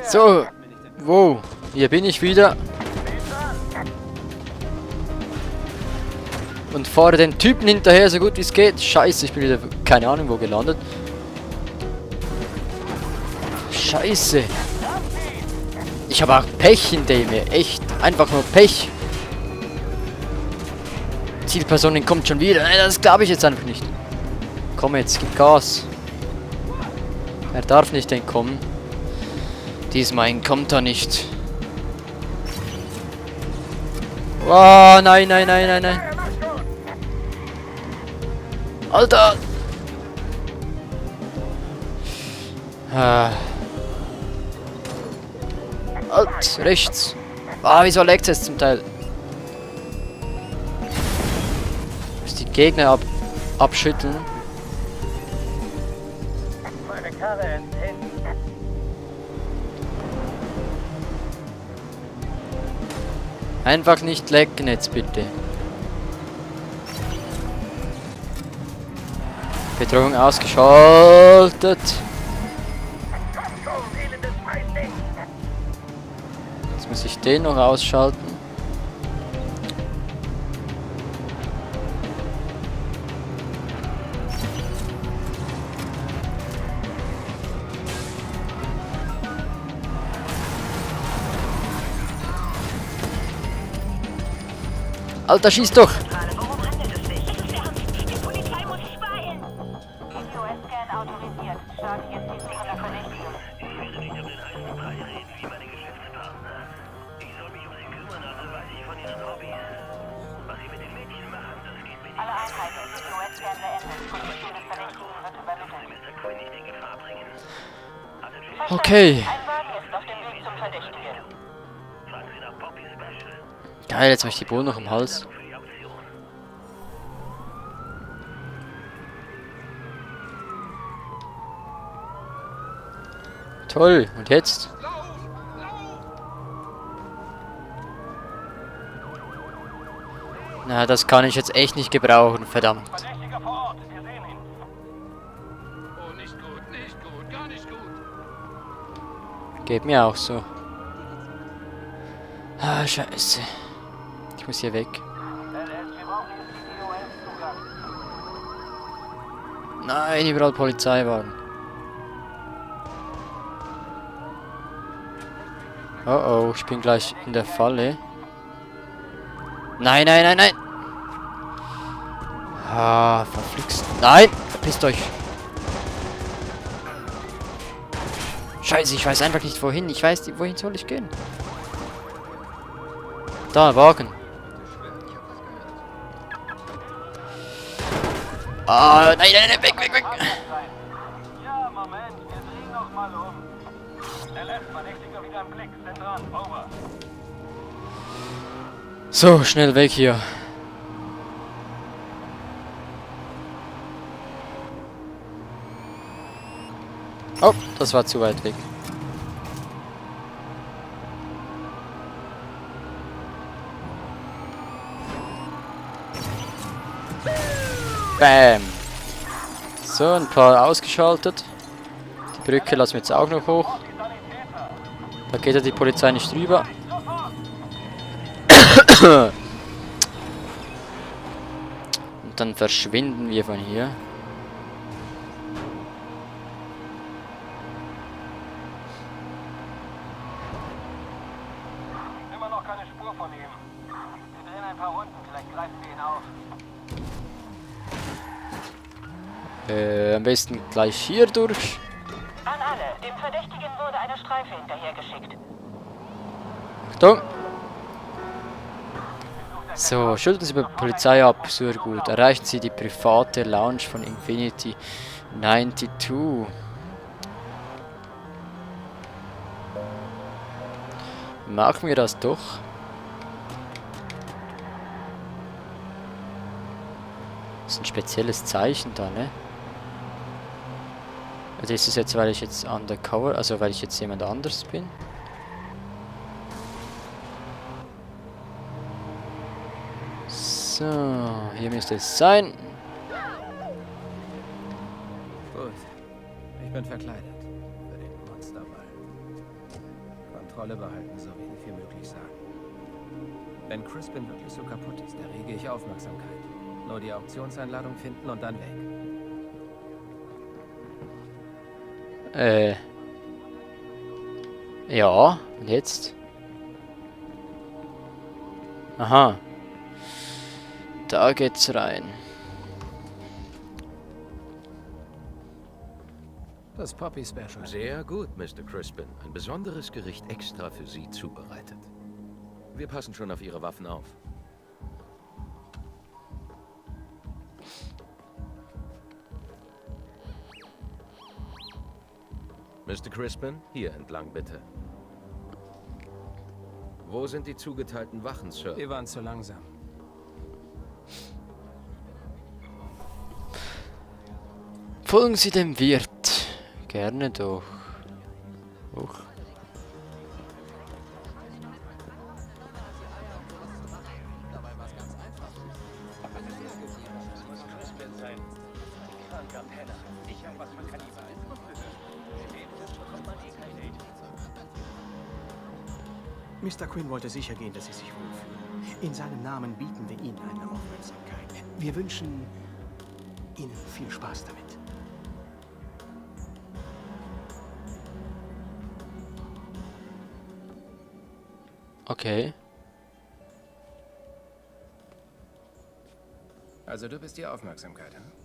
So, wow, hier bin ich wieder. Und fahre den Typen hinterher, so gut wie es geht. Scheiße, ich bin wieder, keine Ahnung wo gelandet. Scheiße. Ich habe auch Pech in dem hier, echt, einfach nur Pech. Zielperson kommt schon wieder. Nein, das glaube ich jetzt einfach nicht. Komm jetzt, gib Gas. Er darf nicht entkommen. Diesmal entkommt er nicht. Oh, nein, nein, nein, nein, nein. Alter! Alt, rechts. Ah, wieso leckt es zum Teil? Muss die Gegner abschütteln. Meine Karre ist hinten. Einfach nicht lecken jetzt bitte. Bedrohung ausgeschaltet. Jetzt muss ich den noch ausschalten. Alter, schieß doch! Worum handelt es sich? Die Polizei muss speilen. SOS-Scan autorisiert. Start jetzt die Suche nach Verdächtigen. Ich werde nicht um den heißen Brei reden wie meine Geschäftspartner. Ich soll mich um sie kümmern, also weiß ich von ihren Hobbys. Was sie mit den Mädchen machen, das geht mir nicht. Alle Einheiten. SOS-Scan beendet. Position des Verdächtigen wird übermittelt. Mr. Quinn nicht in Gefahr bringen. Okay. Ein Wagen ist auf dem Weg zum Verdächtigen. Fragen Sie nach Poppy Special. Geil, jetzt habe ich die Bohnen noch im Hals. Für die Auktion. Toll, und jetzt? Na, das kann ich jetzt echt nicht gebrauchen, verdammt. Verdächtiger vor Ort. Wir sehen ihn. Oh, nicht gut, gar nicht gut. Geht mir auch so. Ah, scheiße. Ich muss hier weg. LS, wir brauchen jetzt COS-Zugang. Nein, überall Polizeiwagen. Oh oh, ich bin gleich in der Falle. Nein, nein, nein, nein. Ah, verflixt. Nein, verpisst euch. Scheiße, ich weiß einfach nicht wohin. Ich weiß nicht, wohin soll ich gehen. Da, Wagen. Ah, nein, nein, nein, weg, weg, weg. Ja, Moment. Wir drehen noch mal um. LS, Verdächtiger wieder im Blick. Sind dran. Over. So, schnell weg hier. Oh, das war zu weit weg. Bam. So, ein paar ausgeschaltet. Die Brücke lassen wir jetzt auch noch hoch. Da geht ja die Polizei nicht drüber. Und dann verschwinden wir von hier. Immer noch keine Spur von ihm. Wir drehen ein paar Runden. Vielleicht greifen wir ihn auf. Am besten gleich hier durch. An alle. Dem Verdächtigen wurde eine Streife hinterhergeschickt. Achtung! So, schulden Sie bei der Polizei ab, sehr gut. Erreichen Sie die private Lounge von Infinity 92. Machen wir das doch. Das ist ein spezielles Zeichen da, ne? Oder ist es jetzt, weil ich jetzt undercover, also weil ich jetzt jemand anders bin? So, hier müsste es sein. Gut. Ich bin verkleidet. Für den Monsterball. Kontrolle behalten, so wenig wie möglich sagen. Wenn Crispin wirklich so kaputt ist, errege ich Aufmerksamkeit. Nur die Auktionseinladung finden und dann weg. Ja, und jetzt? Aha. Da geht's rein. Das Poppy Special. Sehr gut, Mr. Crispin. Ein besonderes Gericht extra für Sie zubereitet. Wir passen schon auf Ihre Waffen auf. Mr. Crispin, hier entlang bitte. Wo sind die zugeteilten Wachen, Sir? Wir waren zu langsam. Folgen Sie dem Wirt. Gerne doch. Huch. Mr. Quinn wollte sicher gehen, dass Sie sich wohlfühlen. In seinem Namen bieten wir Ihnen eine Aufmerksamkeit. Wir wünschen Ihnen viel Spaß damit. Okay. Also du bist die Aufmerksamkeit, hm?